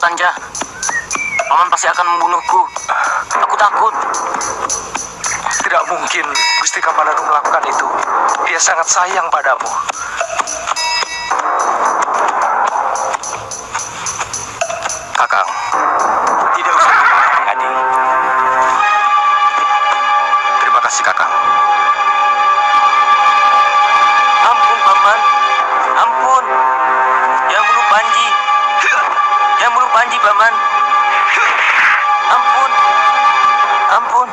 Anja, Paman pasti akan membunuhku. Aku takut. Tidak mungkin Gusti Kamandanu melakukan itu. Dia sangat sayang padamu. Kakang, tidak usah Adi. Terima kasih Kakang. Ampun Paman, ampun. Jangan bunuh Panji. Jangan bunuh Panji Paman. Ampun, ampun.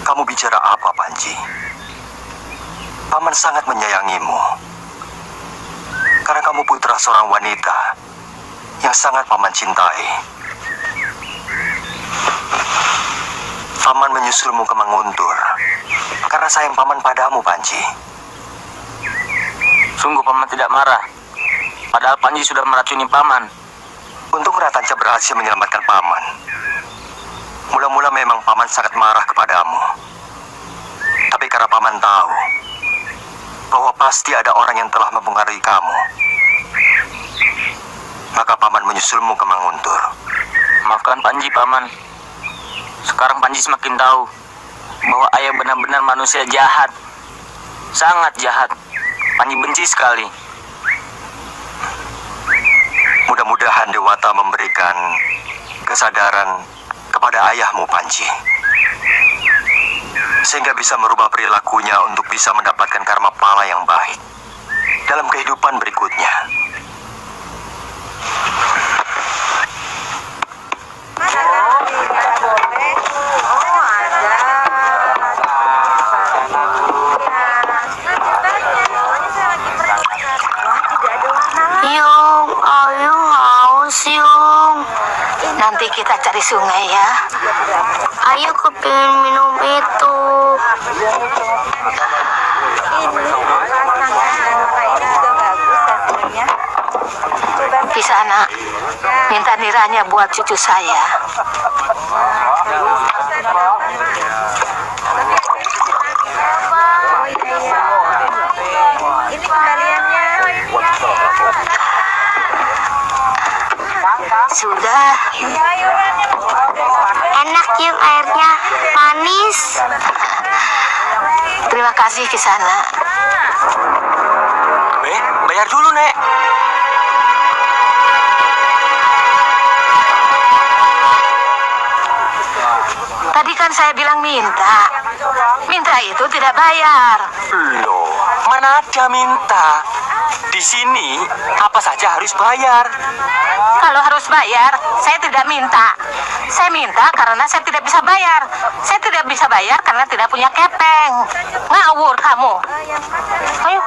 Kamu bicara apa, Panji? Paman sangat menyayangimu. Karena kamu putra seorang wanita yang sangat Paman cintai. Paman menyusulmu ke Manguntur karena sayang Paman padamu, Panji. Sungguh Paman tidak marah. Padahal Panji sudah meracuni Paman. Untung Ratanca berhasil menyelamatkan Paman. Mula-mula memang Paman sangat marah kepadamu. Tapi karena Paman tahu bahwa pasti ada orang yang telah mempengaruhi kamu, maka Paman menyusulmu ke Manguntur. Maafkan Panji, Paman. Sekarang Panji semakin tahu bahwa ayah benar-benar manusia jahat. Sangat jahat. Panji benci sekali. Mudah-mudahan Dewata memberikan kesadaran kepada ayahmu, Panji, sehingga bisa merubah perilakunya untuk bisa mendapatkan karma pala yang baik dalam kehidupan berikutnya. Yung, ayo haus Yung. Nanti kita cari sungai ya. Ayo aku pengen minum itu. Di sana, minta niranya buat cucu saya. Ini kembaliannya. Sudah. Enak Yung airnya, manis. Terima kasih ke sana. Bayar dulu, Nek. Tadi kan saya bilang minta. Minta itu tidak bayar. Loh, mana ada minta? Di sini apa saja harus bayar. Kalau harus bayar, saya tidak minta. Saya minta karena saya tidak bisa bayar. Saya tidak bisa bayar karena tidak punya kepeng. Ngawur kamu. Ayo.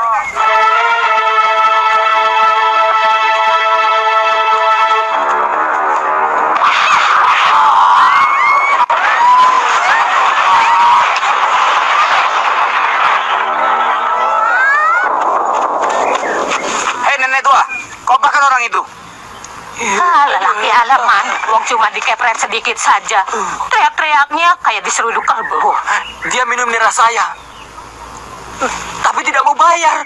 Hei nenek tua, kau bahkan orang itu. Lelaki halaman, wong cuma dikepret sedikit saja. Teriak-teriaknya kayak diseruduk kalbu. Dia minum miras saya, tapi tidak mau bayar.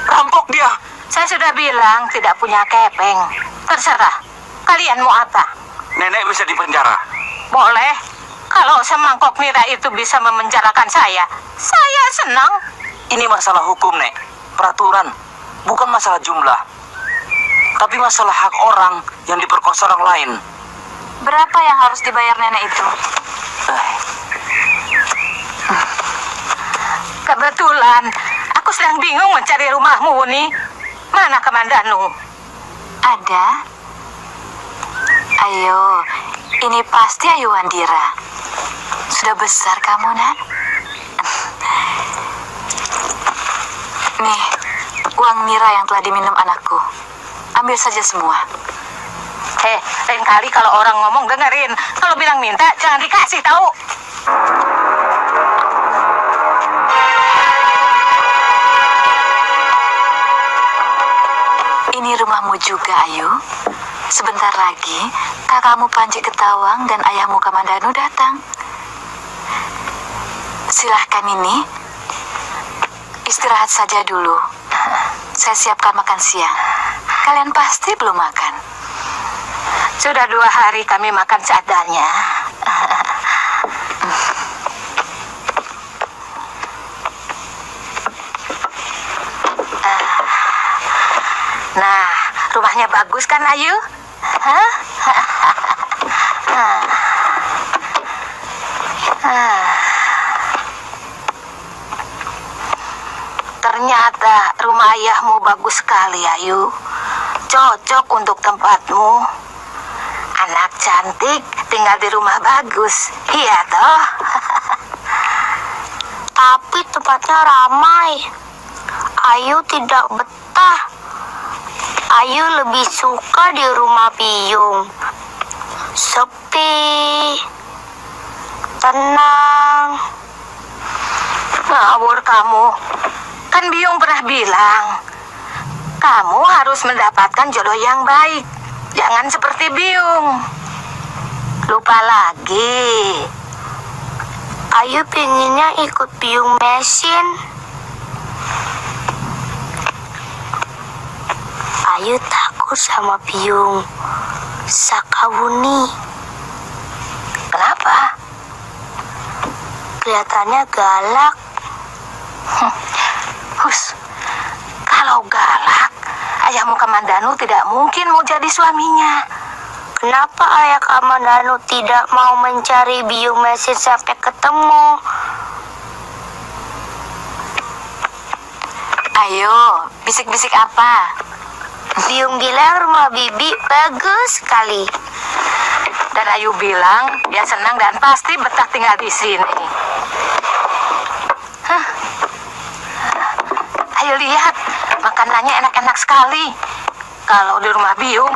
Rampok dia. Saya sudah bilang tidak punya kepeng. Terserah, kalian mau apa? Nenek bisa dipenjara. Boleh. Kalau semangkok nira itu bisa memenjarakan saya senang. Ini masalah hukum, Nek. Peraturan, bukan masalah jumlah. Tapi masalah hak orang yang diperkosa orang lain. Berapa yang harus dibayar nenek itu? Kebetulan, aku sedang bingung mencari rumahmu, Wuni. Mana Kamandanu? Ada. Ayo, ini pasti Ayu Wandira. Sudah besar kamu, nak. Nih, uang nira yang telah diminum anakku. Ambil saja semua. Lain kali kalau orang ngomong dengerin. Kalau bilang minta, jangan dikasih, tahu? Ini rumahmu juga, Ayu. Sebentar lagi, kakakmu Panji Ketawang dan ayahmu Kamandanu datang. Silahkan ini. Istirahat saja dulu. Saya siapkan makan siang. Kalian pasti belum makan. Sudah 2 hari kami makan seadanya. Nah, rumahnya bagus kan, Ayu? Hah? Ternyata rumah ayahmu bagus sekali, Ayu. Cocok untuk tempatmu. Anak cantik tinggal di rumah bagus. Iya toh? Tapi tempatnya ramai. Ayu tidak betah. Ayu lebih suka di rumah Biyung. Sepi, tenang. Ngawur kamu. Kan Biyung pernah bilang, kamu harus mendapatkan jodoh yang baik. Jangan seperti Biyung. Lupa lagi. Ayu pengennya ikut Biyung mesin. Ayu takut sama Biyung Sakawuni. Kenapa? Kelihatannya galak. Kalau galak, ayahmu Kamandanu tidak mungkin mau jadi suaminya. Kenapa ayah Kamandanu tidak mau mencari Biyung mesin sampai ketemu? Ayo, bisik-bisik apa? Biyung bilang rumah Bibi bagus sekali. Dan Ayu bilang dia senang dan pasti betah tinggal di sini. Ayo lihat, makanannya enak-enak sekali. Kalau di rumah Biyung,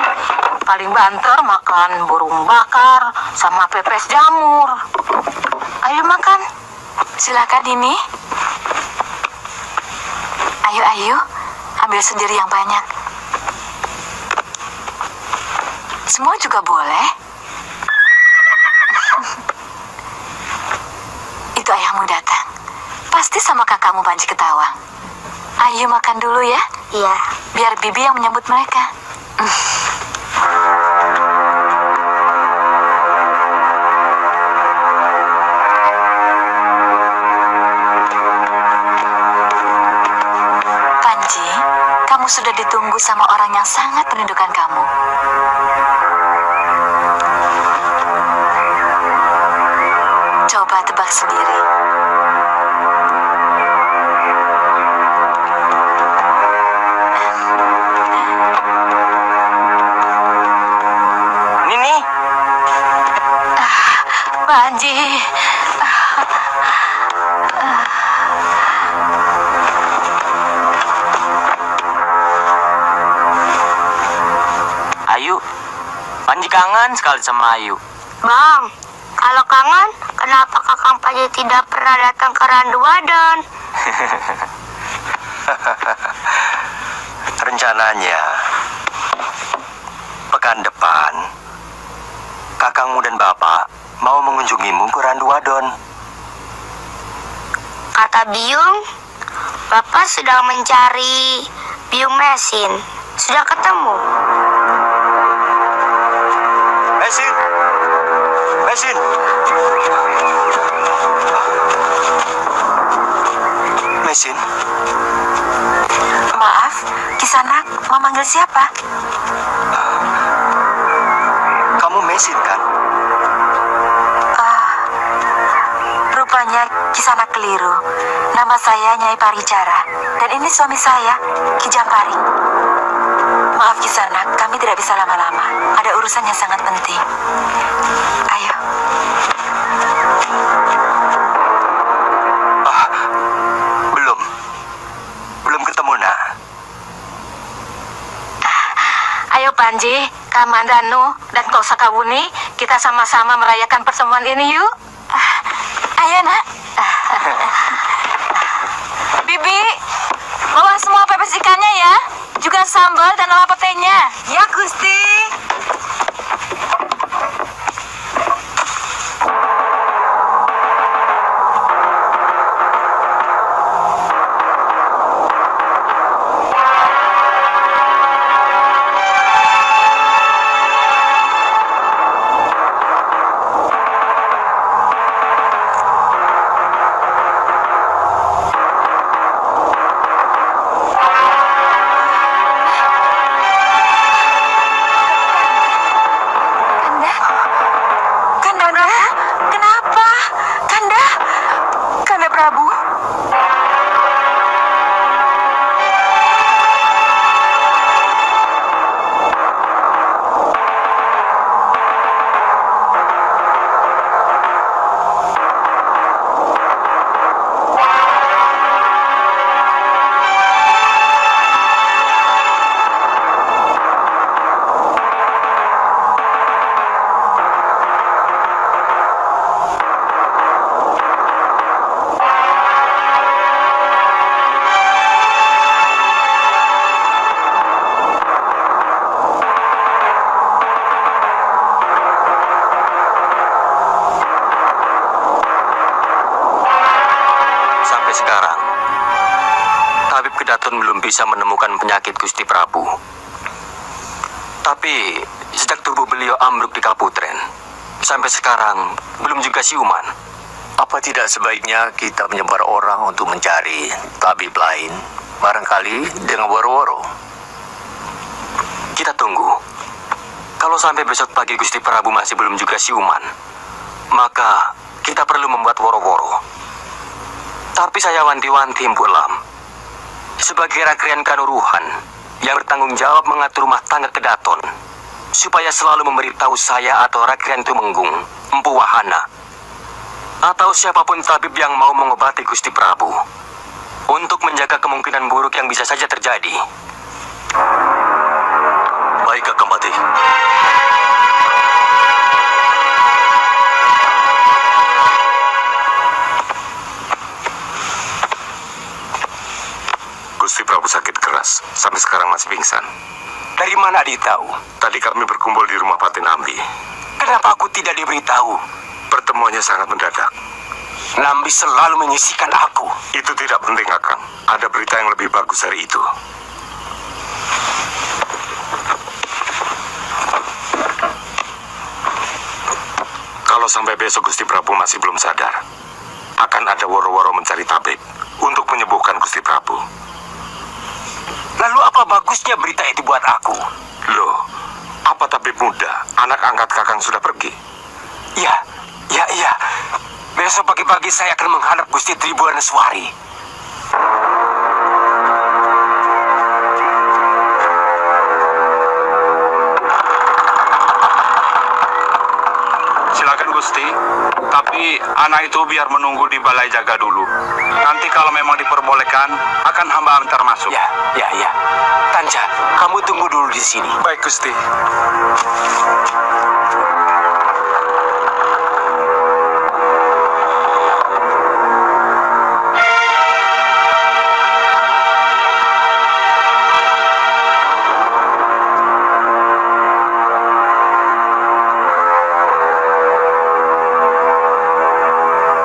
paling banter makan burung bakar sama pepes jamur. Ayo makan. Silakan ini. Ayo, ambil sendiri yang banyak. Semua juga boleh. Itu ayahmu datang. Pasti sama kakakmu Panji Ketawang. Ayo makan dulu ya. Iya. Biar Bibi yang menyambut mereka. Panji, kamu sudah ditunggu sama orang yang sangat merindukan kamu. Coba tebak sendiri. Nini, Panji. Ayu, Panji kangen sekali sama Ayu. Bang, kalau kangen, kenapa Kakang Panji tidak pernah datang ke Randu Wadon? Rencananya, pekan depan, kakangmu dan bapak mau mengunjungimu ke Randu Wadon. Kata Biyung, Bapak sedang mencari Biyung mesin. Sudah ketemu? Mesin! Mesin! Mesin? Maaf, Kisanak, mau manggil siapa? Mesin kan? Rupanya Kisanak keliru. Nama saya Nyai Paricara. Dan ini suami saya, Ki Jamparing. Maaf Kisanak, kami tidak bisa lama-lama. Ada urusan yang sangat penting. Ayo. Belum ketemu, nak. Ayo Panji, Kamandanu, dan Kau Sakawuni, kita sama-sama merayakan pertemuan ini yuk. Ayo nak. Bibi, bawa semua pepes ikannya ya. Juga sambal dan lala petenya. Ya Gusti. Sekarang, tabib Kedaton belum bisa menemukan penyakit Gusti Prabu. Tapi, sejak tubuh beliau ambruk di Kaputren, sampai sekarang belum juga siuman. Apa tidak sebaiknya kita menyebar orang untuk mencari tabib lain? Barangkali dengan woro-woro. Kita tunggu. Kalau sampai besok pagi Gusti Prabu masih belum juga siuman, maka kita perlu membuat woro-woro. Tapi saya wanti-wanti Empu Lam, sebagai Rakrian Kanuruhan yang bertanggung jawab mengatur rumah tangga Kedaton, supaya selalu memberitahu saya atau Rakrian Tumenggung, Empu Wahana, atau siapapun tabib yang mau mengobati Gusti Prabu, untuk menjaga kemungkinan buruk yang bisa saja terjadi. Baik, Kakang Pati. Gusti Prabu sakit keras, sampai sekarang masih pingsan. Dari mana ditahu? Tadi kami berkumpul di rumah Patin Nambi. Kenapa aku tidak diberitahu? Pertemuannya sangat mendadak. Nambi selalu menyisikan aku. Itu tidak penting, Kakang. Ada berita yang lebih bagus dari itu. Kalau sampai besok Gusti Prabu masih belum sadar, akan ada woro-woro mencari tabib untuk menyembuhkan Gusti Prabu. Lalu apa bagusnya berita itu buat aku? Loh, apa tabib muda, anak angkat Kakang sudah pergi? Ya. Besok pagi-pagi saya akan menghadap Gusti Tribuaneswari. Silakan Gusti, tapi anak itu biar menunggu di balai jaga dulu. Nanti kalau memang diperbolehkan, akan hamba antar masuk. Ya. Tanja, kamu tunggu dulu di sini. Baik, Gusti.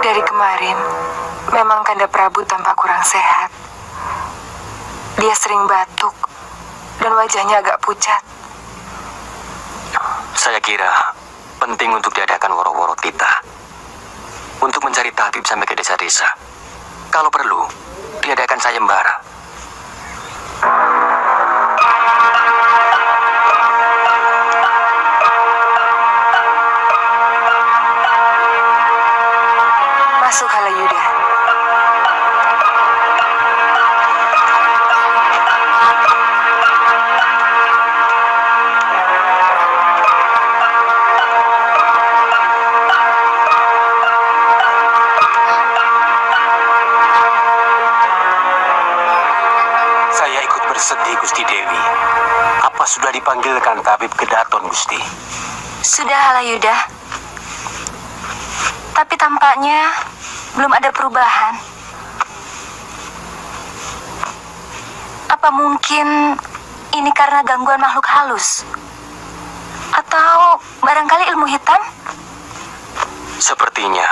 Dari kemarin, memang Kanda Prabu tampak kurang sehat. Dia sering batuk dan wajahnya agak pucat. Saya kira penting untuk diadakan woro-woro titah untuk mencari tabib sampai ke desa-desa. Kalau perlu, diadakan sayembara. Masuk, Halayuda. Saya ikut bersedih, Gusti Dewi. Apa sudah dipanggilkan tabib ke Daton, Gusti? Sudah, Halayuda. Tapi tampaknya belum ada perubahan. Apa mungkin ini karena gangguan makhluk halus? Atau barangkali ilmu hitam? Sepertinya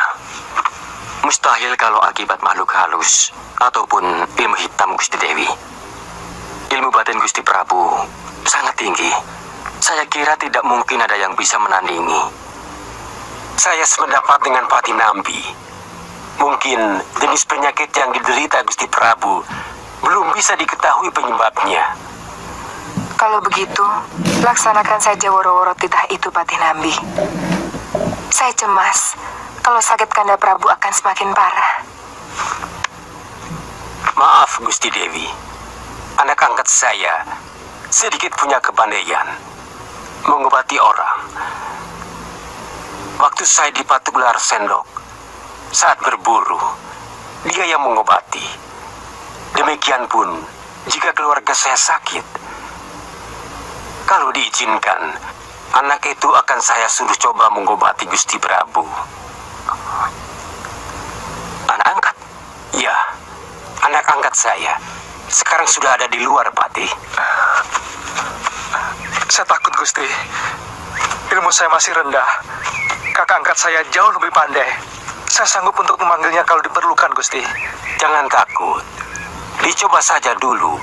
mustahil kalau akibat makhluk halus ataupun ilmu hitam, Gusti Dewi. Ilmu batin Gusti Prabu sangat tinggi. Saya kira tidak mungkin ada yang bisa menandingi. Saya sependapat dengan Pati Nambi. Mungkin jenis penyakit yang diderita Gusti Prabu belum bisa diketahui penyebabnya. Kalau begitu, laksanakan saja woro-woro titah itu, Patih Nambi. Saya cemas kalau sakit Kanda Prabu akan semakin parah. Maaf, Gusti Dewi. Anak angkat saya sedikit punya kepandaian mengobati orang. Waktu saya dipatuk ular sendok, saat berburu, dia yang mengobati. Demikian pun jika keluarga saya sakit. Kalau diizinkan, anak itu akan saya suruh coba mengobati Gusti Prabu. Anak angkat? Ya, anak angkat saya. Sekarang sudah ada di luar, Pati. Saya takut, Gusti. Ilmu saya masih rendah. Kakak angkat saya jauh lebih pandai. Saya sanggup untuk memanggilnya kalau diperlukan, Gusti. Jangan takut. Dicoba saja dulu.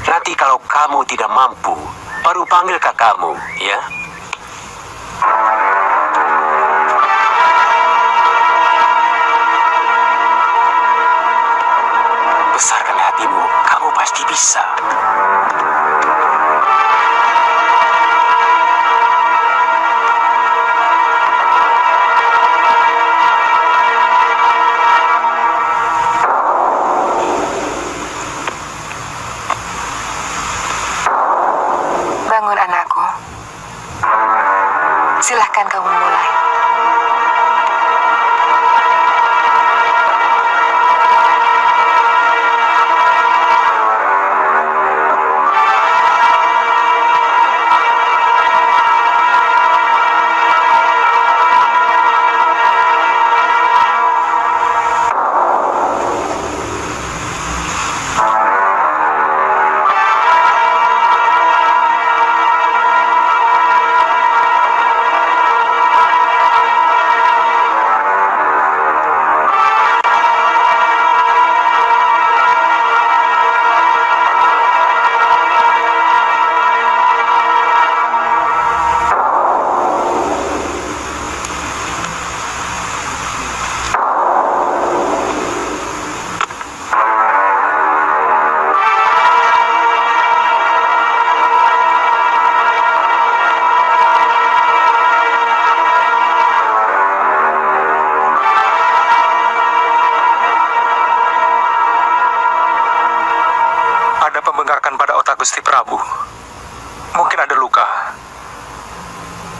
Nanti kalau kamu tidak mampu, baru panggil kakakmu, ya? Besarkan hatimu, kamu pasti bisa. Bangun, anakku. Silahkan kamu mulai. Ada pembengkakan pada otak Gusti Prabu. Mungkin ada luka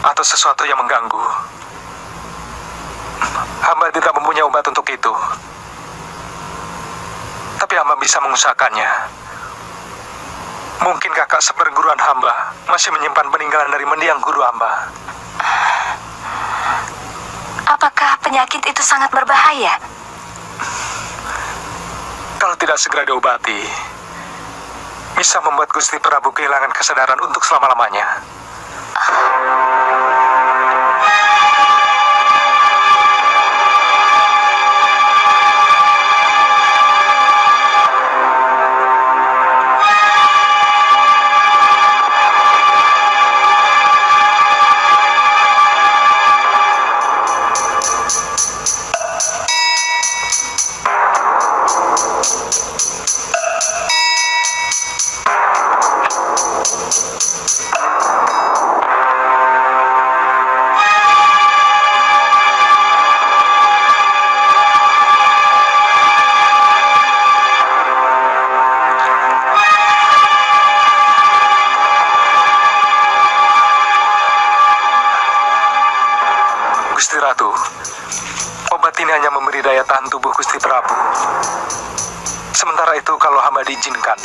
atau sesuatu yang mengganggu. Hamba tidak mempunyai obat untuk itu. Tapi hamba bisa mengusahakannya. Mungkin kakak seperguruan hamba masih menyimpan peninggalan dari mendiang guru hamba. Apakah penyakit itu sangat berbahaya? Kalau tidak segera diobati, bisa membuat Gusti Prabu kehilangan kesadaran untuk selama-lamanya. Gusti Prabu. Sementara itu kalau hamba diizinkan,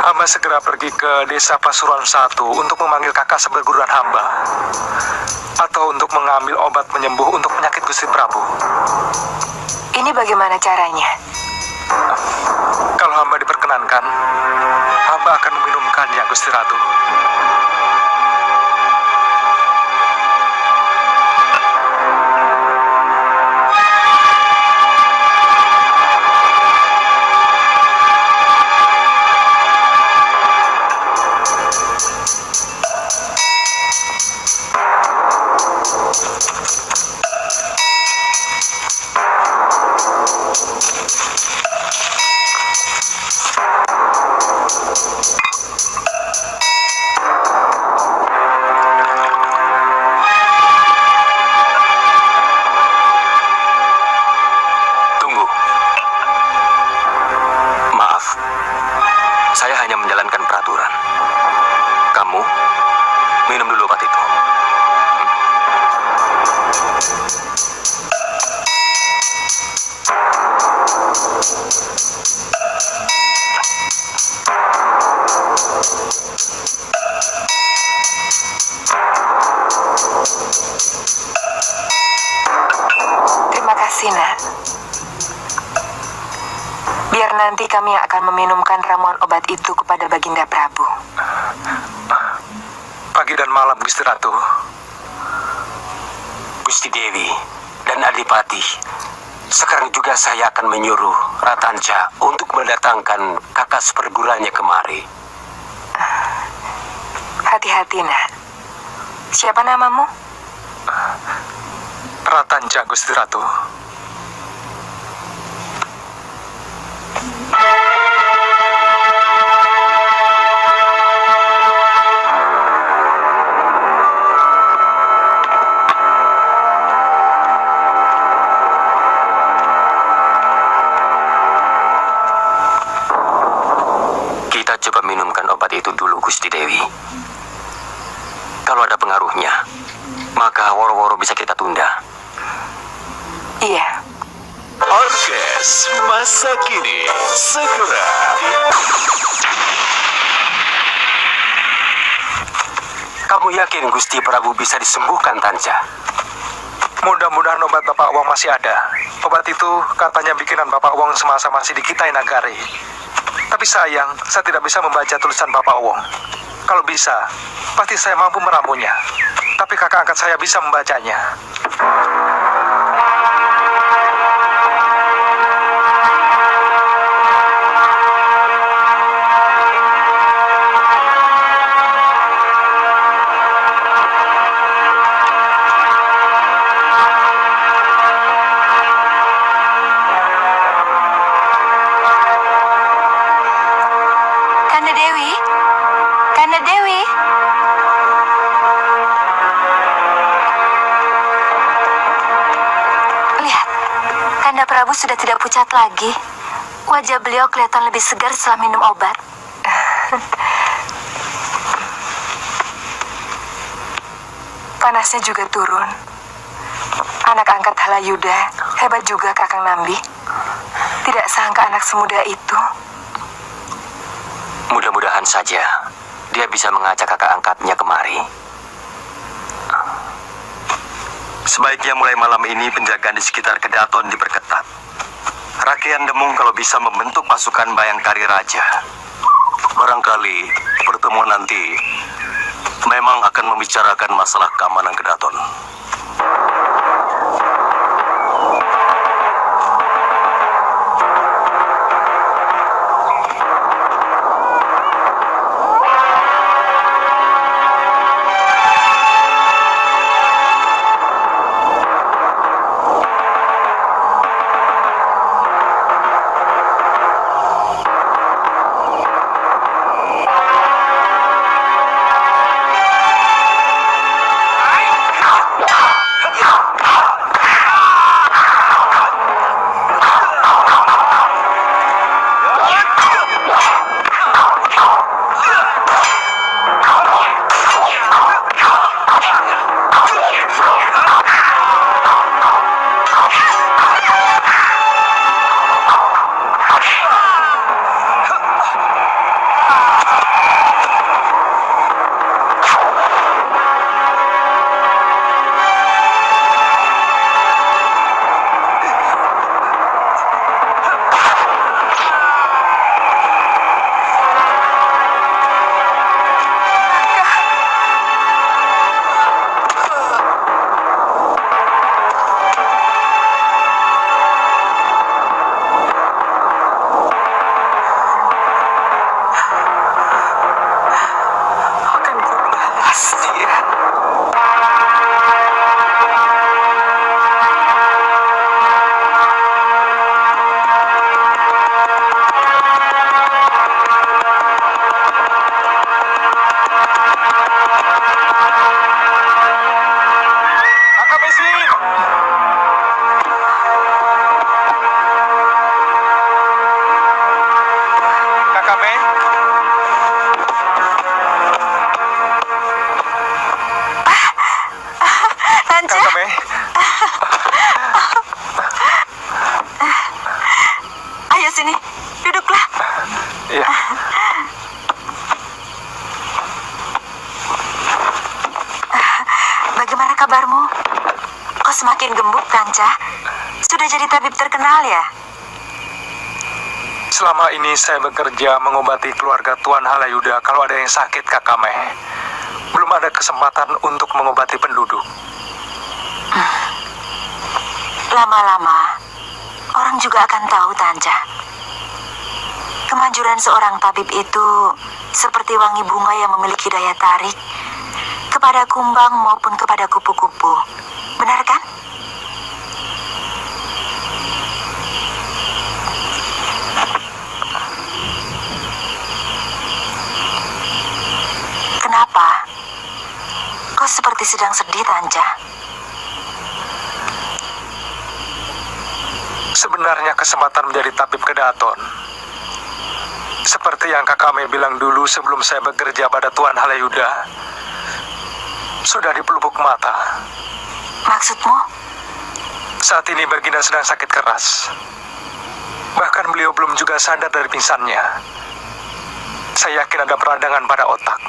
hamba segera pergi ke desa Pasuruan 1 untuk memanggil kakak seperguruan hamba, atau untuk mengambil obat penyembuh untuk penyakit Gusti Prabu. Ini bagaimana caranya? Kalau hamba diperkenankan, hamba akan meminumkannya, Gusti Ratu. Tunggu. Maaf. Saya hanya menjalankan peraturan. Kamu minum dulu obat itu. Terima kasih, Nak. Biar nanti kami akan meminumkan ramuan obat itu kepada Baginda Prabu. Pagi dan malam, Gusti Ratu. Gusti Dewi dan Adipati, sekarang juga saya akan menyuruh Ratanca untuk mendatangkan kakak seperguruannya kemari. Hati-hati, Nak. Siapa namamu? Ratanca, Gusti Ratu. Kita coba minumkan obat itu dulu, Gusti Dewi. Kalau ada pengaruhnya, maka woro-woro bisa kita tunda. Iya. Orkes masa kini segera. Kamu yakin Gusti Prabu bisa disembuhkan, Tanca? Mudah-mudahan obat Bapak Wong masih ada. Obat itu katanya bikinan Bapak Wong semasa masih di Kitai Nagari. Tapi sayang, saya tidak bisa membaca tulisan Bapak Wong. Kalau bisa, pasti saya mampu meramunya. Tapi kakak angkat saya bisa membacanya. Kanda Dewi? Kanda Dewi? Lihat, Kanda Prabu sudah tidak pucat lagi. Wajah beliau kelihatan lebih segar setelah minum obat. Panasnya juga turun. Anak angkat Halayuda, hebat juga Kakang Nambi. Tidak sangka anak semuda itu. Mudah-mudahan saja dia bisa mengajak kakak angkatnya kemari. Sebaiknya mulai malam ini penjagaan di sekitar Kedaton diperketat. Rakyat Demung kalau bisa membentuk pasukan Bayangkari Raja. Barangkali pertemuan nanti memang akan membicarakan masalah keamanan Kedaton. makin gemuk, Tanca. Sudah jadi tabib terkenal ya? Selama ini saya bekerja mengobati keluarga Tuan Halayuda kalau ada yang sakit, Kakame. Belum ada kesempatan untuk mengobati penduduk. Lama-lama, orang juga akan tahu, Tanca. Kemanjuran seorang tabib itu seperti wangi bunga yang memiliki daya tarik kepada kumbang maupun kepada kupu-kupu. Benar kan? Kenapa? Kau seperti sedang sedih, Tanca. Sebenarnya kesempatan menjadi tabib Kedaton, seperti yang Kakame bilang dulu sebelum saya bekerja pada Tuan Halayuda, sudah di pelupuk mata. Maksudmu? Saat ini Baginda sedang sakit keras. Bahkan beliau belum juga sadar dari pingsannya. Saya yakin ada peradangan pada otak.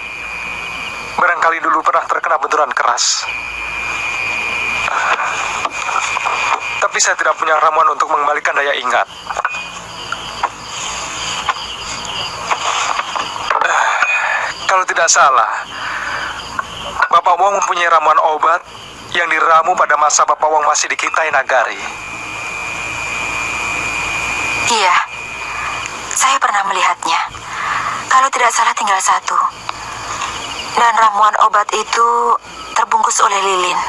Barangkali dulu pernah terkena benturan keras. Tapi saya tidak punya ramuan untuk mengembalikan daya ingat. Kalau tidak salah, Bapak Wong mempunyai ramuan obat yang diramu pada masa Bapak Wong masih di Kitai Nagari. Iya, saya pernah melihatnya. Kalau tidak salah tinggal satu. Dan ramuan obat itu terbungkus oleh lilin.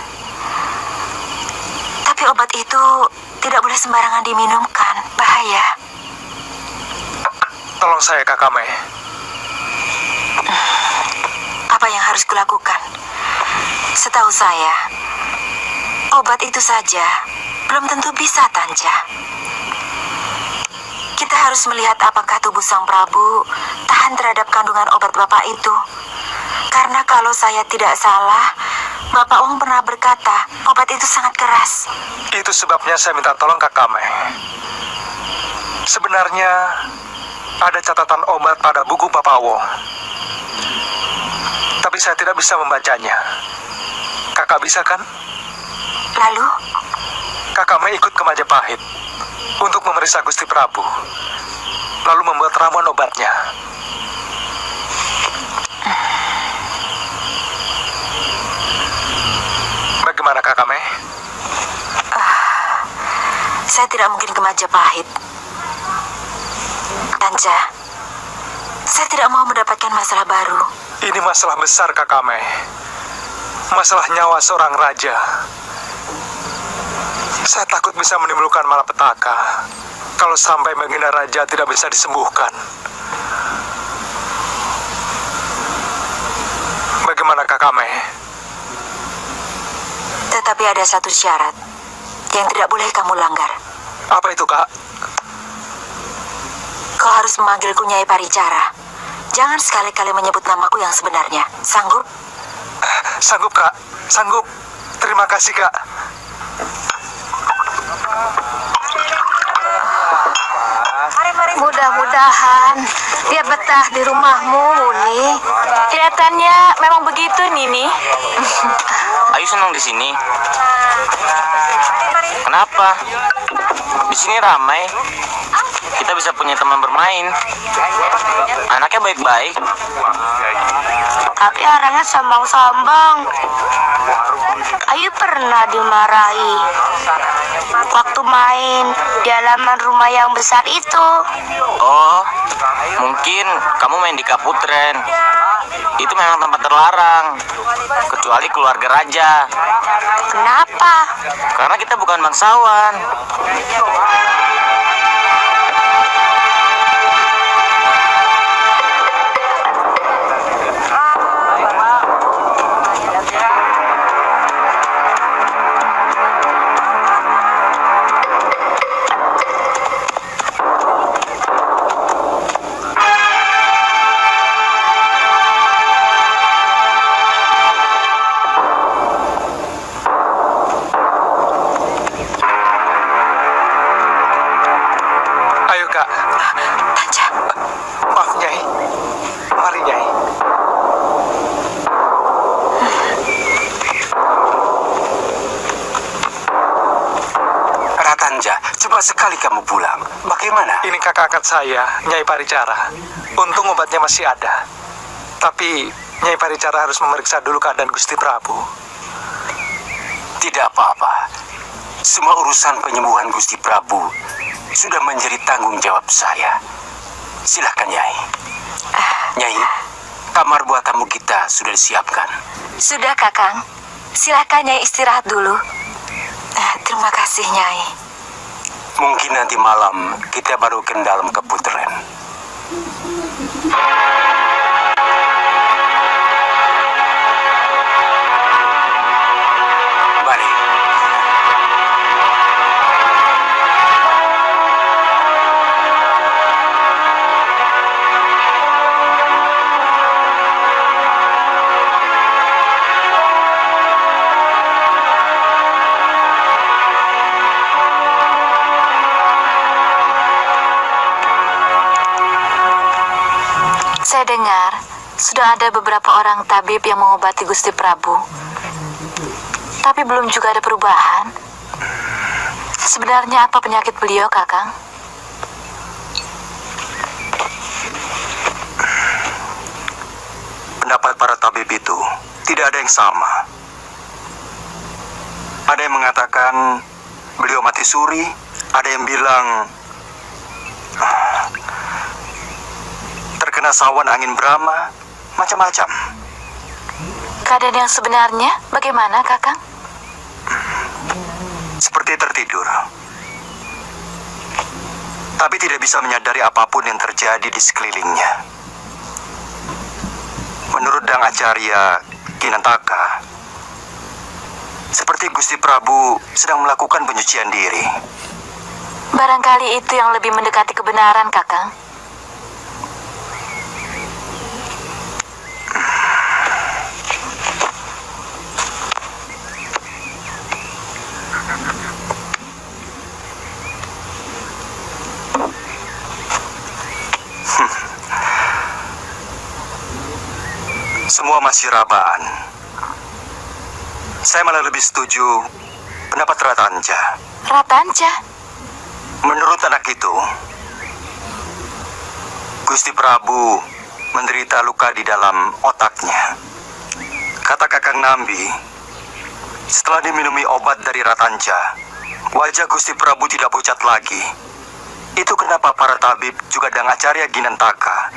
Tapi obat itu tidak boleh sembarangan diminumkan, bahaya. Tolong saya, Kakame. Apa yang harus kulakukan? Setahu saya, obat itu saja belum tentu bisa, Tanca. Kita harus melihat apakah tubuh Sang Prabu tahan terhadap kandungan obat Bapak itu. Karena kalau saya tidak salah, Bapak Wong pernah berkata obat itu sangat keras. Itu sebabnya saya minta tolong Kakame. Sebenarnya ada catatan obat pada buku Bapak Wong, tapi saya tidak bisa membacanya. Kakak bisa kan? Lalu? Kakame ikut ke Majapahit untuk memeriksa Gusti Prabu, lalu membuat ramuan obatnya. Bagaimana, Kakame? Saya tidak mungkin ke Majapahit. Tanca, saya tidak mau mendapatkan masalah baru. Ini masalah besar, Kakame. Masalah nyawa seorang raja. Saya takut bisa menimbulkan malapetaka kalau sampai Baginda Raja tidak bisa disembuhkan. Bagaimana, Kakame? Tetapi ada satu syarat yang tidak boleh kamu langgar. Apa itu, Kak? Kau harus memanggilku Nyai Paricara. Jangan sekali-kali menyebut namaku yang sebenarnya. Sanggup? Sanggup, Kak. Sanggup. Terima kasih, Kak. Mudah-mudahan dia betah di rumahmu, Muni. Kelihatannya memang begitu, Nini. Ayu senang di sini. Kenapa? Di sini ramai. Kita bisa punya teman bermain. Anaknya baik-baik. Tapi orangnya sombong-sombong. Ayu pernah dimarahi waktu main di halaman rumah yang besar itu. Oh, mungkin kamu main di Kaputren. Itu memang tempat terlarang, kecuali keluarga raja. Kenapa? Karena kita bukan bangsawan. Cepat sekali kamu pulang. Bagaimana? Ini kakak angkat saya, Nyai Paricara. Untung obatnya masih ada. Tapi Nyai Paricara harus memeriksa dulu keadaan Gusti Prabu. Tidak apa-apa. Semua urusan penyembuhan Gusti Prabu sudah menjadi tanggung jawab saya. Silahkan, Nyai. Nyai, kamar buat tamu kita sudah disiapkan. Sudah, Kakang. Silakan Nyai istirahat dulu. Terima kasih, Nyai. Mungkin nanti malam kita baru ke dalam keputren. Mari. Saya dengar sudah ada beberapa orang tabib yang mengobati Gusti Prabu. Tapi belum juga ada perubahan. Sebenarnya apa penyakit beliau, Kakang? Pendapat para tabib itu tidak ada yang sama. Ada yang mengatakan beliau mati suri, ada yang bilang terkena sawan angin Brahma, macam-macam. Keadaan yang sebenarnya bagaimana, Kakang? Seperti tertidur. Tapi tidak bisa menyadari apapun yang terjadi di sekelilingnya. Menurut Dang Acarya Kinantaka, seperti Gusti Prabu sedang melakukan penyucian diri. Barangkali itu yang lebih mendekati kebenaran, Kakang. Semua masih rabaan. Saya malah lebih setuju pendapat Ratanja. Ratanja? Menurut anak itu, Gusti Prabu menderita luka di dalam otaknya. Kata Kakang Nambi, setelah diminumi obat dari Ratanja, wajah Gusti Prabu tidak pucat lagi. Itu kenapa para tabib juga Dang Acarya Ginantaka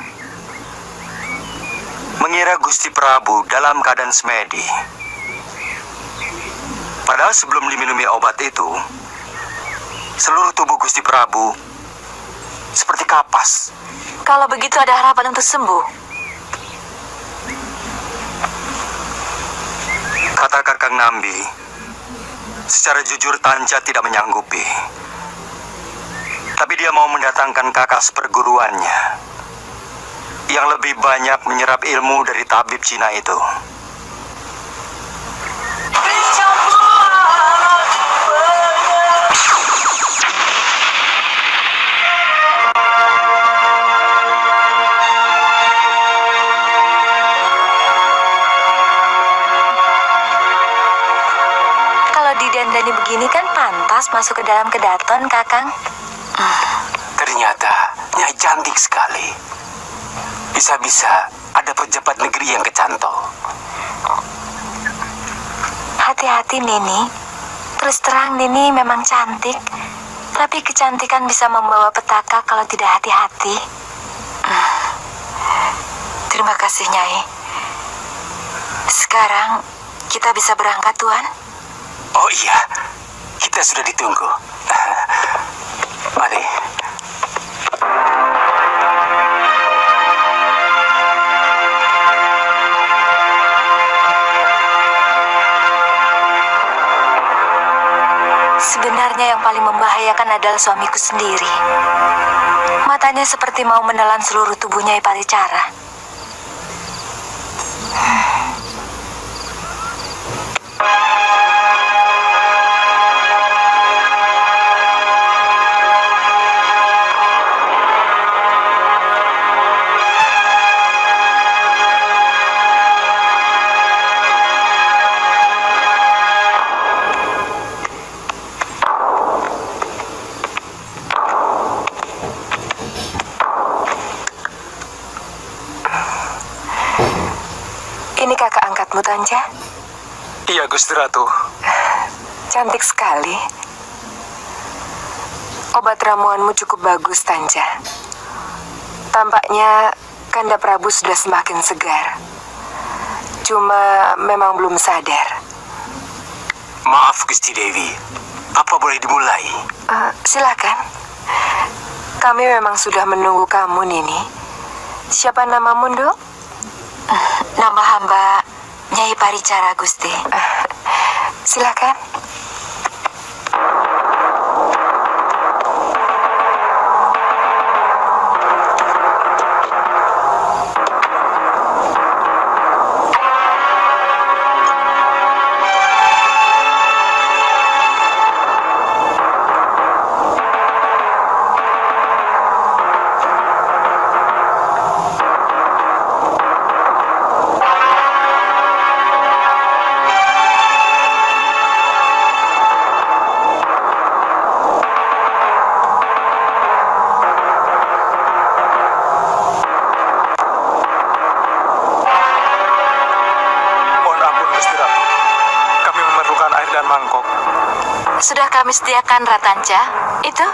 mengira Gusti Prabu dalam keadaan semedi. Padahal sebelum diminumi obat itu, seluruh tubuh Gusti Prabu seperti kapas. Kalau begitu ada harapan untuk sembuh. Kata Kakang Nambi, secara jujur Tanja tidak menyanggupi. Tapi dia mau mendatangkan kakak seperguruannya yang lebih banyak menyerap ilmu dari tabib Cina itu. Kalau didandani begini kan pantas masuk ke dalam kedaton, Kakang. Ternyata Nyai cantik sekali. Bisa-bisa ada pejabat negeri yang kecantol. Hati-hati, Nini. Terus terang, Nini memang cantik. Tapi kecantikan bisa membawa petaka kalau tidak hati-hati. Terima kasih, Nyai. Sekarang kita bisa berangkat, Tuan? Oh iya, kita sudah ditunggu. Mari. Sebenarnya yang paling membahayakan adalah suamiku sendiri. Matanya seperti mau menelan seluruh tubuhnya Nyai Paricara. wajahmu, Tanja? Iya, Gusti Ratu. Cantik sekali. Obat ramuanmu cukup bagus, Tanja. Tampaknya Kanda Prabu sudah semakin segar. Cuma memang belum sadar. Maaf, Gusti Dewi. Apa boleh dimulai? Silakan. Kami memang sudah menunggu kamu, Nini. Siapa namamu, Nduk? Nama hamba Nyai Paricara, Gusti. Silakan. Sudah kami sediakan, Ratanja. Itu?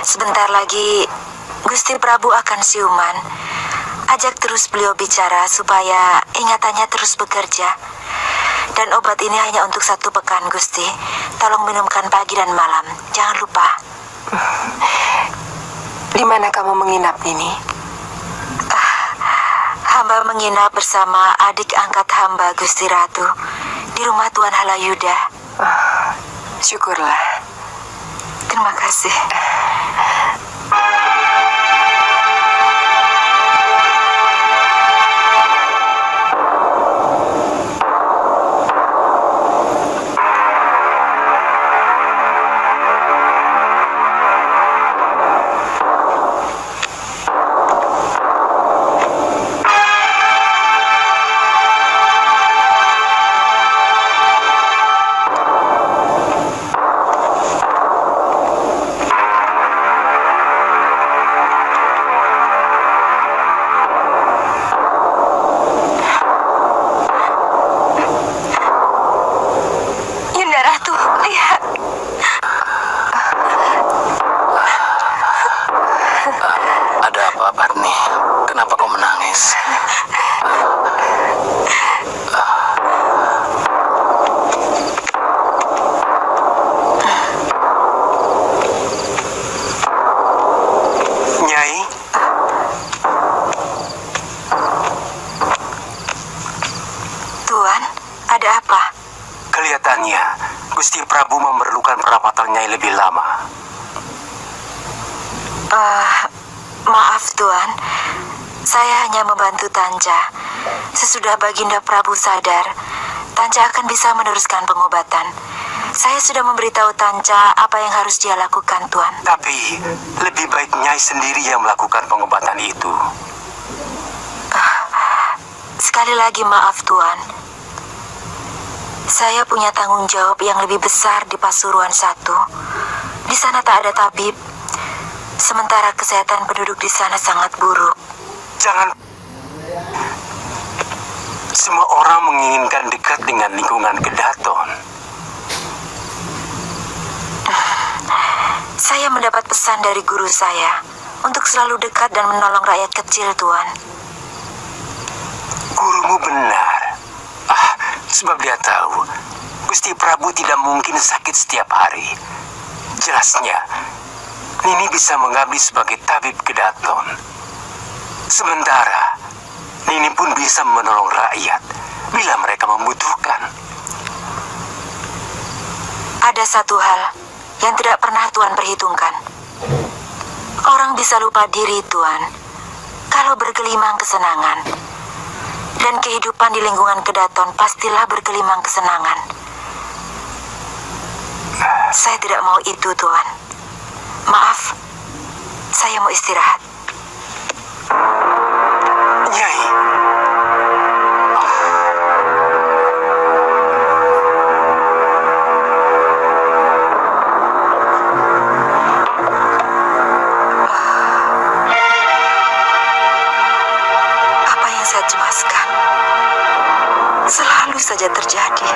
Sebentar lagi Gusti Prabu akan siuman. Ajak terus beliau bicara supaya ingatannya terus bekerja. Dan obat ini hanya untuk 1 pekan, Gusti. Tolong minumkan pagi dan malam. Jangan lupa. Di mana kamu menginap, Nini? Hamba menginap bersama adik angkat hamba, Gusti Ratu, di rumah Tuan Halayuda. Syukurlah. Terima kasih. Gusti Prabu memerlukan perawatan Nyai lebih lama. Maaf, Tuan. Saya hanya membantu Tanja. Sesudah Baginda Prabu sadar, Tanja akan bisa meneruskan pengobatan. Saya sudah memberitahu Tanja apa yang harus dia lakukan, Tuan. Tapi, lebih baik Nyai sendiri yang melakukan pengobatan itu. Sekali lagi maaf, Tuan. Saya punya tanggung jawab yang lebih besar di Pasuruan 1. Di sana tak ada tabib. Sementara kesehatan penduduk di sana sangat buruk. Jangan. Semua orang menginginkan dekat dengan lingkungan Kedaton. Saya mendapat pesan dari guru saya untuk selalu dekat dan menolong rakyat kecil, Tuan. Gurumu benar. Sebab dia tahu Gusti Prabu tidak mungkin sakit setiap hari. Jelasnya, Nini bisa mengabdi sebagai tabib Kedaton. Sementara, Nini pun bisa menolong rakyat bila mereka membutuhkan. Ada satu hal yang tidak pernah Tuan perhitungkan. Orang bisa lupa diri, Tuan, kalau bergelimang kesenangan. Dan kehidupan di lingkungan Kedaton pastilah bergelimang kesenangan. Saya tidak mau itu, Tuan. Maaf, saya mau istirahat. Nyai. Apa yang saya cemaskan selalu saja terjadi.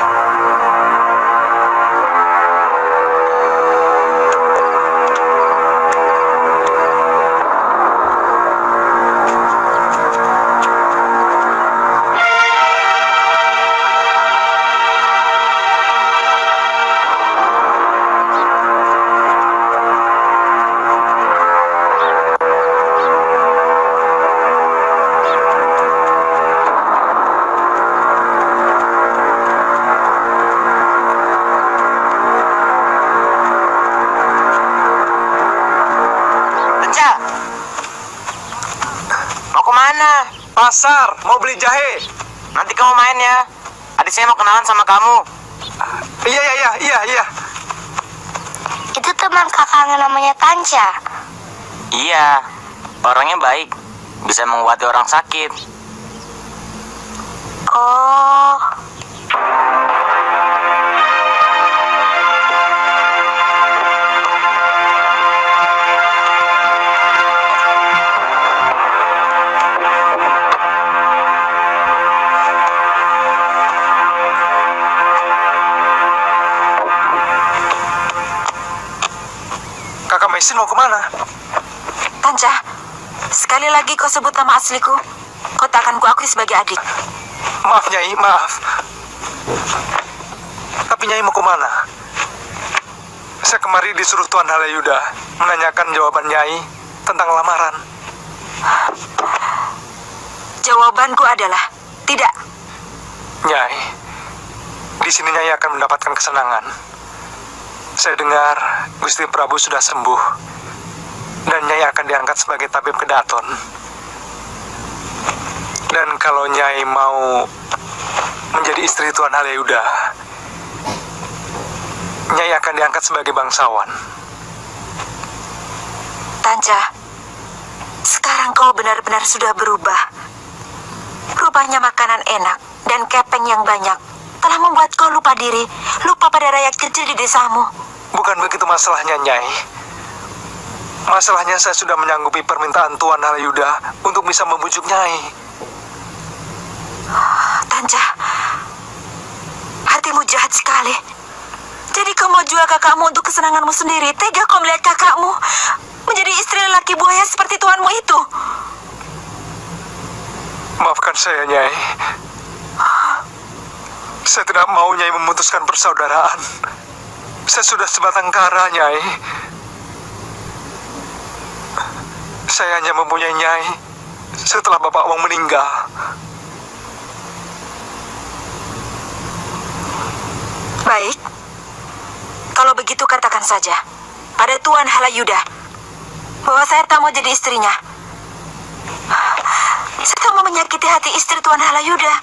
Pasar, mau beli jahe. Nanti kamu main ya. Adik saya mau kenalan sama kamu. Iya. Itu teman kakaknya namanya Tanca. Iya, orangnya baik. Bisa mengobati orang sakit. Oh, Kakak Maisin mau kemana? Tanca, sekali lagi kau sebut nama asliku, kau tak akan kuakui sebagai adik. Maaf, Nyai, maaf. Tapi Nyai mau kemana? Saya kemari disuruh Tuan Halayuda menanyakan jawaban Nyai tentang lamaran. Jawabanku adalah tidak. Nyai, di sini Nyai akan mendapatkan kesenangan. Saya dengar Gusti Prabu sudah sembuh dan Nyai akan diangkat sebagai tabib Kedaton. Dan kalau Nyai mau menjadi istri Tuan Halayuda, Nyai akan diangkat sebagai bangsawan. Tanca, sekarang kau benar-benar sudah berubah. Rupanya makanan enak dan kepeng yang banyak telah membuat kau lupa diri, lupa pada rakyat kecil di desamu. Bukan begitu masalahnya, Nyai. Masalahnya saya sudah menyanggupi permintaan Tuan Halayuda untuk bisa membujuk Nyai. Tanca, hatimu jahat sekali. Jadi kau mau jual kakakmu untuk kesenanganmu sendiri. Tega kau melihat kakakmu menjadi istri lelaki buaya seperti tuanmu itu. Maafkan saya, Nyai. Saya tidak mau Nyai memutuskan persaudaraan. Saya sudah sebatang kara, Nyai. Saya hanya mempunyai Nyai setelah Bapak Wong meninggal. Baik. Kalau begitu katakan saja pada Tuan Halayuda bahwa saya tak mau jadi istrinya. Saya tak mau menyakiti hati istri Tuan Halayuda.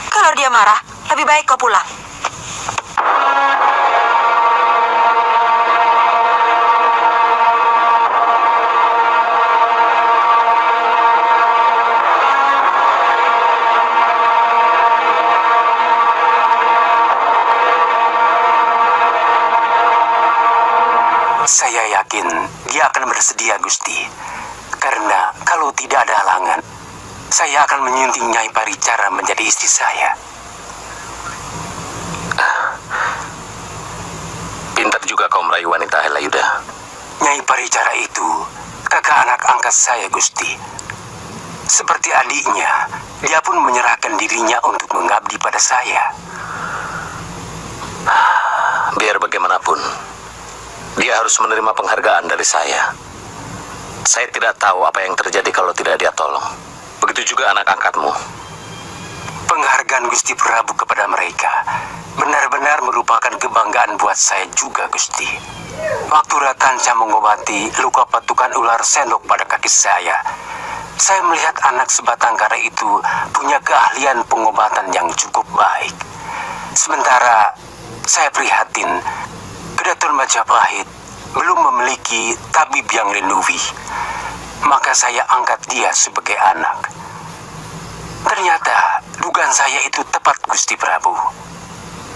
Kalau dia marah, lebih baik kau pulang. Saya yakin dia akan bersedia, Gusti. Karena kalau tidak ada halangan, saya akan menyunting Nyai Paricara menjadi istri saya. Pintar juga kau merayu wanita, Helayuda. Nyai Paricara itu kakak anak angkat saya, Gusti. Seperti adiknya, dia pun menyerahkan dirinya untuk mengabdi pada saya. Biar bagaimanapun, dia harus menerima penghargaan dari saya. Saya tidak tahu apa yang terjadi kalau tidak dia tolong. Begitu juga anak angkatmu. Penghargaan Gusti Prabu kepada mereka benar-benar merupakan kebanggaan buat saya juga, Gusti. Waktu Ratanca mengobati luka patukan ular sendok pada kaki saya melihat anak sebatang kara itu punya keahlian pengobatan yang cukup baik. Sementara saya prihatin, Kedaton Majapahit belum memiliki tabib yang renuvi. Maka saya angkat dia sebagai anak. Ternyata dugaan saya itu tepat, Gusti Prabu.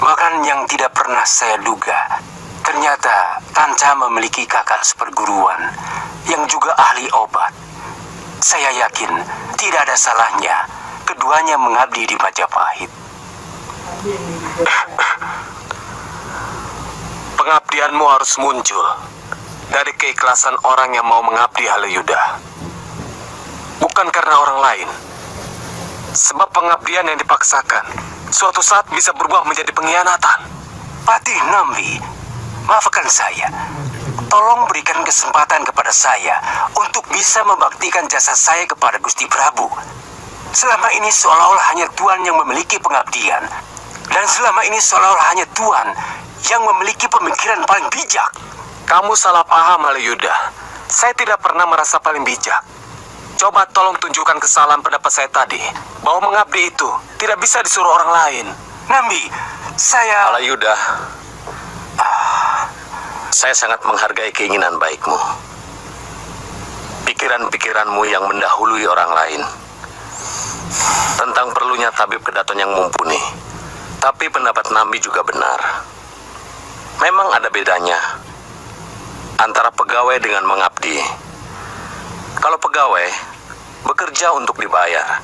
Bahkan yang tidak pernah saya duga, ternyata Tanca memiliki kakak seperguruan yang juga ahli obat. Saya yakin tidak ada salahnya keduanya mengabdi di Majapahit. Pengabdianmu harus muncul dari keikhlasan orang yang mau mengabdi, Helayuda. Bukan karena orang lain. Sebab pengabdian yang dipaksakan suatu saat bisa berubah menjadi pengkhianatan. Patih Nambi, maafkan saya. Tolong berikan kesempatan kepada saya untuk bisa membaktikan jasa saya kepada Gusti Prabu. Selama ini seolah-olah hanya Tuan yang memiliki pengabdian. Dan selama ini seolah-olah hanya Tuan yang memiliki pemikiran paling bijak. Kamu salah paham, Helayuda. Saya tidak pernah merasa paling bijak. Coba tolong tunjukkan kesalahan pendapat saya tadi, bahwa mengabdi itu tidak bisa disuruh orang lain. Nambi, saya... Helayuda, saya sangat menghargai keinginan baikmu. Pikiran-pikiranmu yang mendahului orang lain. Tentang perlunya tabib kedaton yang mumpuni. Tapi pendapat Nambi juga benar. Memang ada bedanya antara pegawai dengan mengabdi. Kalau pegawai bekerja untuk dibayar,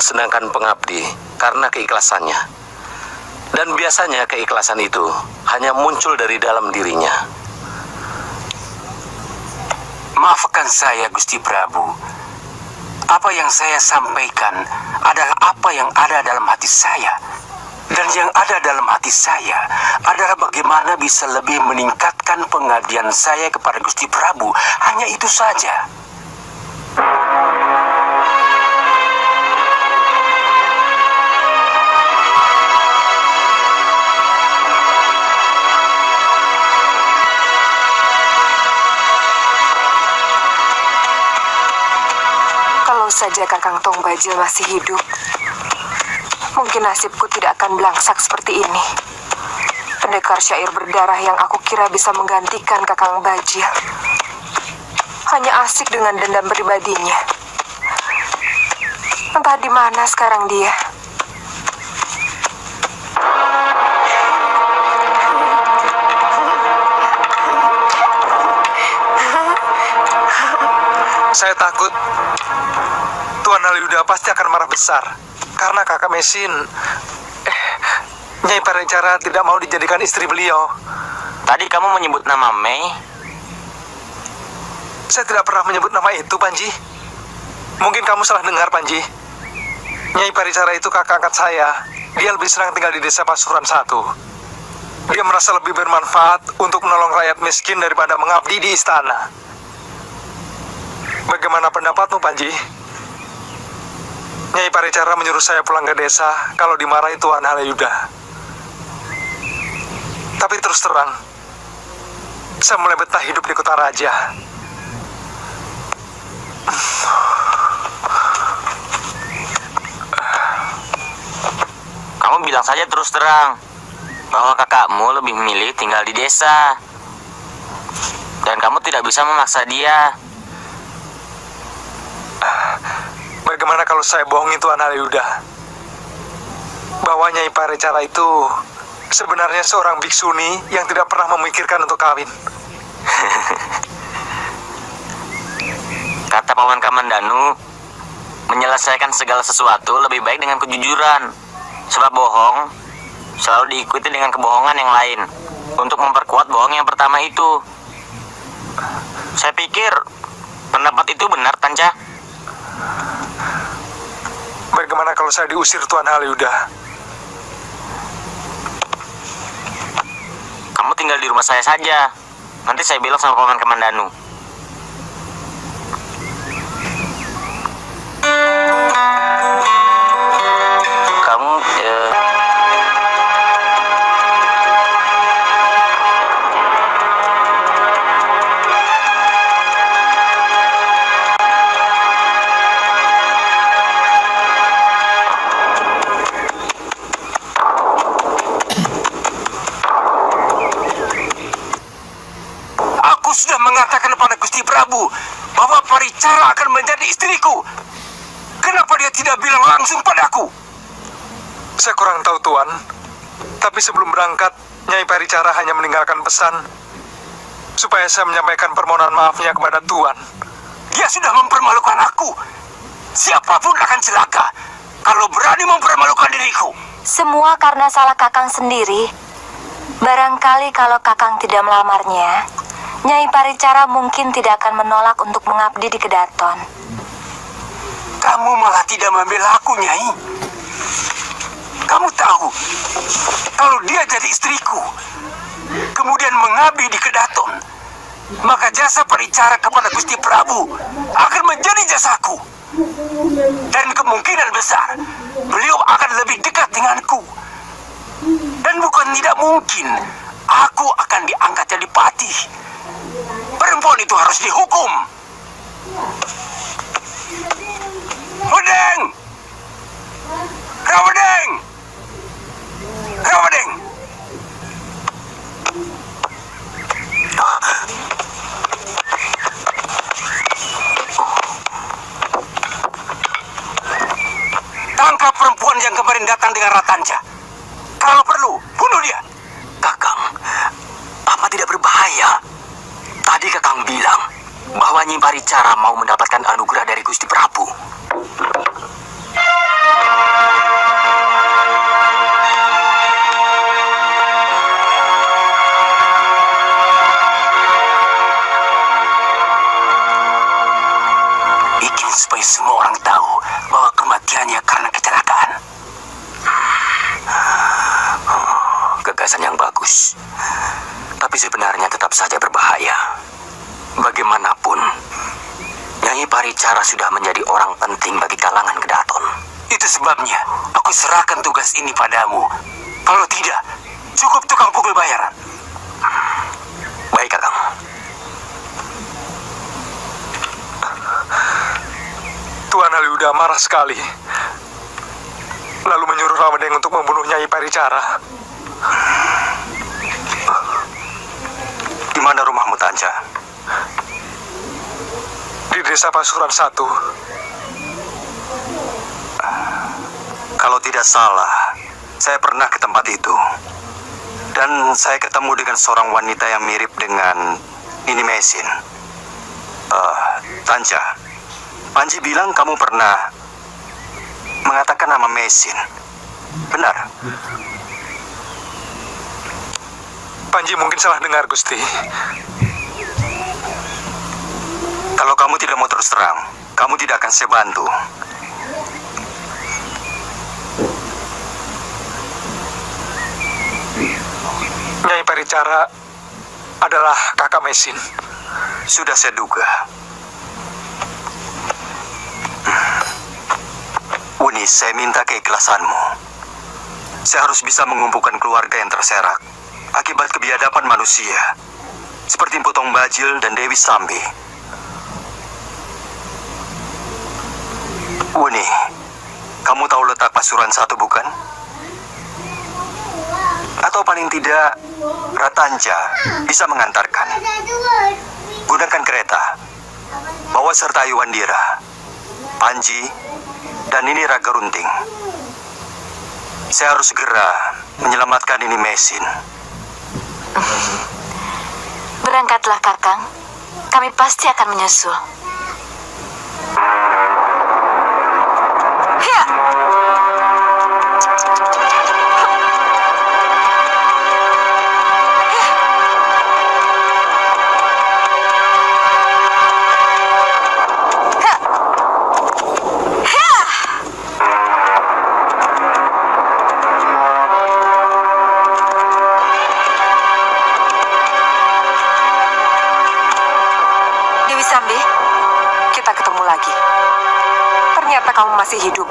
sedangkan pengabdi karena keikhlasannya. Dan biasanya keikhlasan itu hanya muncul dari dalam dirinya. Maafkan saya, Gusti Prabu. Apa yang saya sampaikan adalah apa yang ada dalam hati saya. Dan yang ada dalam hati saya adalah bagaimana bisa lebih meningkatkan pengabdian saya kepada Gusti Prabu. Hanya itu saja. Kalau saja Kakang Tongbajil masih hidup, mungkin nasibku tidak akan belangsak seperti ini. Pendekar syair berdarah yang aku kira bisa menggantikan Kakang Bajil hanya asik dengan dendam pribadinya. Entah di mana sekarang dia. Saya takut Tuan Helayuda pasti akan marah besar karena kakak Mesin Nyai Paricara tidak mau dijadikan istri beliau. Tadi kamu menyebut nama Mei. Saya tidak pernah menyebut nama itu, Panji. Mungkin kamu salah dengar, Panji. Nyai Paricara itu kakak angkat saya. Dia lebih senang tinggal di desa Pasuruan 1. Dia merasa lebih bermanfaat untuk menolong rakyat miskin daripada mengabdi di istana. Bagaimana pendapatmu, Panji? Nyai Paricara menyuruh saya pulang ke desa kalau dimarahi Tuan Helayuda. Tapi terus terang, saya mulai betah hidup di kota raja. Kamu bilang saja terus terang bahwa kakakmu lebih memilih tinggal di desa. Dan kamu tidak bisa memaksa dia. Bagaimana kalau saya bohongi Tuan Helayuda bahwa Nyai Paricara itu sebenarnya seorang biksuni yang tidak pernah memikirkan untuk kawin? Kata Paman Kamandanu, menyelesaikan segala sesuatu lebih baik dengan kejujuran. Sebab bohong selalu diikuti dengan kebohongan yang lain untuk memperkuat bohong yang pertama itu. Saya pikir pendapat itu benar, Tanca. Bagaimana kalau saya diusir Tuan Haliuda? Kamu tinggal di rumah saya saja. Nanti saya bilang sama Paman Kamandanu. Kamu Aku sudah mengatakan kepada Gusti Prabu bahwa Paricara akan menjadi istriku. Kenapa dia tidak bilang langsung padaku? Saya kurang tahu, Tuan. Tapi sebelum berangkat, Nyai Paricara hanya meninggalkan pesan supaya saya menyampaikan permohonan maafnya kepada Tuan. Dia sudah mempermalukan aku. Siapapun akan celaka kalau berani mempermalukan diriku. Semua karena salah Kakang sendiri. Barangkali kalau Kakang tidak melamarnya, Nyai Paricara mungkin tidak akan menolak untuk mengabdi di Kedaton. Kamu malah tidak membela aku, Nyai. Kamu tahu, kalau dia jadi istriku, kemudian mengabdi di Kedaton, maka jasa Paricara kepada Gusti Prabu akan menjadi jasaku. Dan kemungkinan besar, beliau akan lebih dekat denganku. Dan bukan tidak mungkin, aku akan diangkat jadi patih. Perempuan itu harus dihukum. Hodeng! Rawedeng! Rawedeng! Tangkap perempuan yang kemarin datang dengan Ratanja. Kalau perlu, bunuh dia. Kakang, apa tidak berbahaya? Tadi Kakang bilang bahwa Nyai Paricara mau mendapatkan anugerah dari Gusti Prabu. Bikin supaya semua orang tahu bahwa kematiannya karena kecelakaan. Gagasan yang bagus, tapi sebenarnya tetap saja berbahaya. Bagaimanapun, Nyai Paricara sudah menjadi orang penting bagi kalangan Kedaton. Itu sebabnya aku serahkan tugas ini padamu. Kalau tidak, cukup tukang pukul bayaran. Baik, Kakang. Tuan Haliuda marah sekali, lalu menyuruh Rawedeng untuk membunuh Nyai Paricara. Di mana rumahmu, Tanca? Di Desa Pasuruan 1. Kalau tidak salah, saya pernah ke tempat itu. Dan saya ketemu dengan seorang wanita yang mirip dengan Nini Mesin. Tanca, Panji bilang kamu pernah mengatakan nama Mesin. Benar? Panji mungkin salah dengar, Gusti. Kalau kamu tidak mau terus terang, kamu tidak akan saya bantu. Nyai Paricara adalah kakak Mesin. Sudah saya duga. Uni, saya minta keikhlasanmu. Saya harus bisa mengumpulkan keluarga yang terserak akibat kebiadaban manusia, seperti Potong Bajil dan Dewi Sambi. Uni, kamu tahu letak Pasuruan 1 bukan? Atau paling tidak, Ratanja bisa mengantarkan. Gunakan kereta, bawa serta Yuandira, Panji, dan ini Raga Runting. Saya harus segera menyelamatkan ini Mesin. Berangkatlah, Kakang. Kami pasti akan menyusul. kamu masih hidup.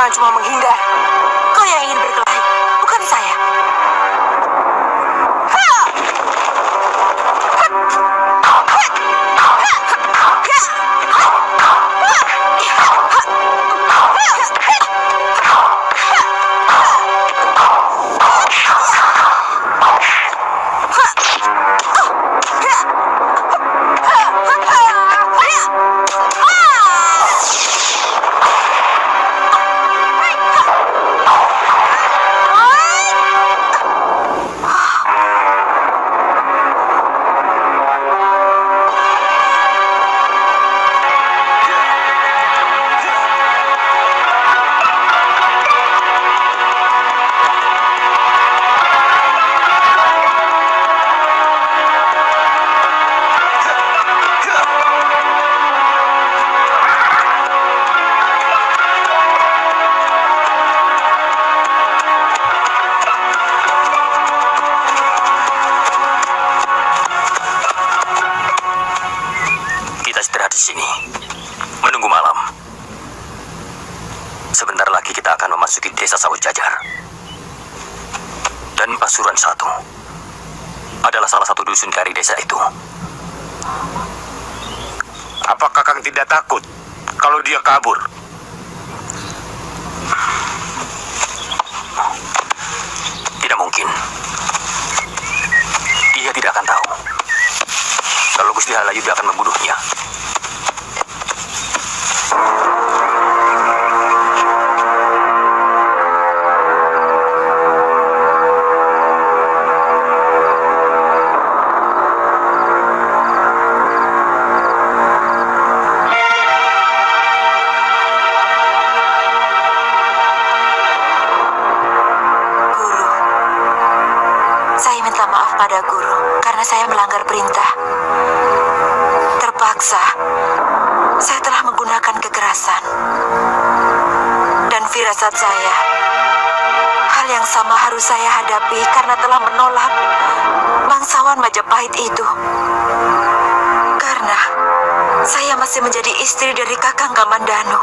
Cuma menghindar. Kau yang ingin berkelahi, bukan saya. Istirahat di sini, menunggu malam. Sebentar lagi kita akan memasuki desa Sawah Jajar. Dan Pasuruan Satu adalah salah satu dusun dari desa itu. Apa Kakang tidak takut kalau dia kabur? Tidak mungkin. Dia tidak akan tahu kalau Gusti Halayuda akan membunuhnya. Pada guru, karena saya melanggar perintah. Terpaksa, saya telah menggunakan kekerasan. Dan firasat saya, hal yang sama harus saya hadapi karena telah menolak bangsawan Majapahit itu. Karena saya masih menjadi istri dari Kakang Kamandanu.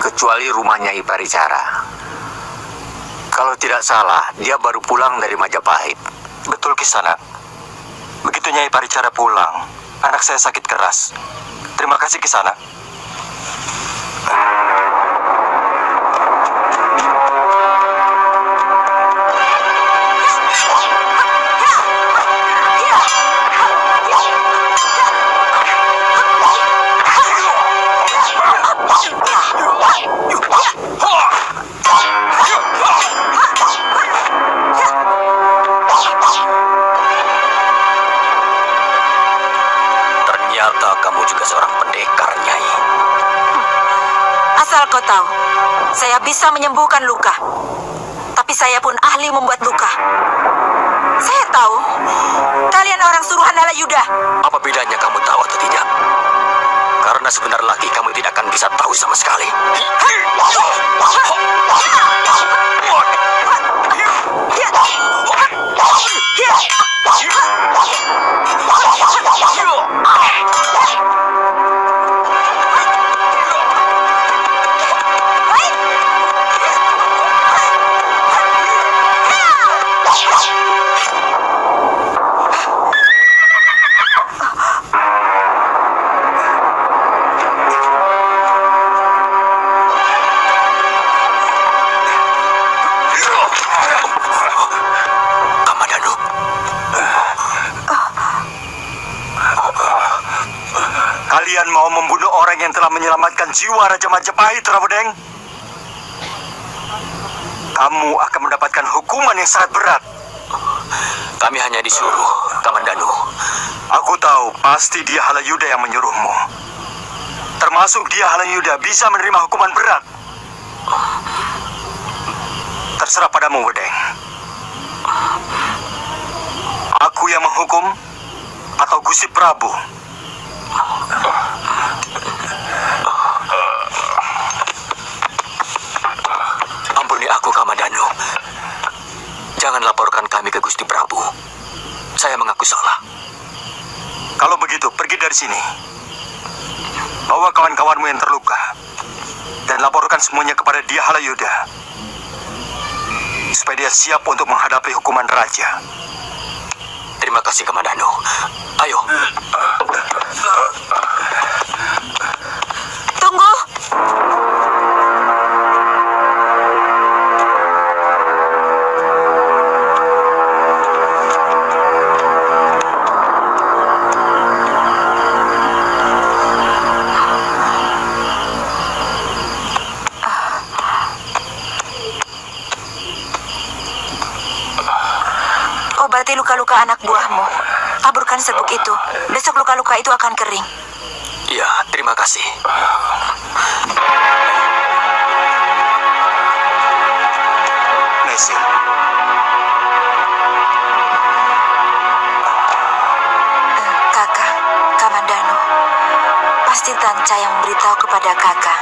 Kecuali rumah Nyai Paricara. Kalau tidak salah, dia baru pulang dari Majapahit. Betul, Kisanak. Begitu Nyai Paricara pulang, anak saya sakit keras. Terima kasih, Kisanak. Ternyata kamu juga seorang pendekar, Nyai. Saya bisa menyembuhkan luka. Tapi saya pun ahli membuat luka. Saya tahu, kalian orang suruhan Halayuda. Apa bedanya kamu tahu atau tidak? Karena sebentar lagi kamu tidak akan bisa tahu sama sekali. Kalian mau membunuh orang yang telah menyelamatkan jiwa Raja Majapahit, Rawodeng? Kamu akan mendapatkan hukuman yang sangat berat. Kami hanya disuruh, Kamandanu. Aku tahu pasti dia Halayuda yang menyuruhmu. Termasuk dia Halayuda bisa menerima hukuman berat. Terserah padamu, Wedeng. Aku yang menghukum atau Gusti Prabu? Ampuni aku, Kamandanu. Jangan laporkan kami ke Gusti Prabu. Saya mengaku salah. Kalau begitu, pergi dari sini. Bawa kawan-kawanmu yang terluka dan laporkan semuanya kepada dia Halayuda, supaya dia siap untuk menghadapi hukuman raja. Terima kasih, Kamandanu. Ayo. Tunggu. Obati luka-luka anak buahmu. Taburkan serbuk itu. Besok luka-luka itu akan kering. Iya, terima kasih. Nesi. Kakak, Kamandanu. Pasti Tanca yang memberitahu kepada kakak.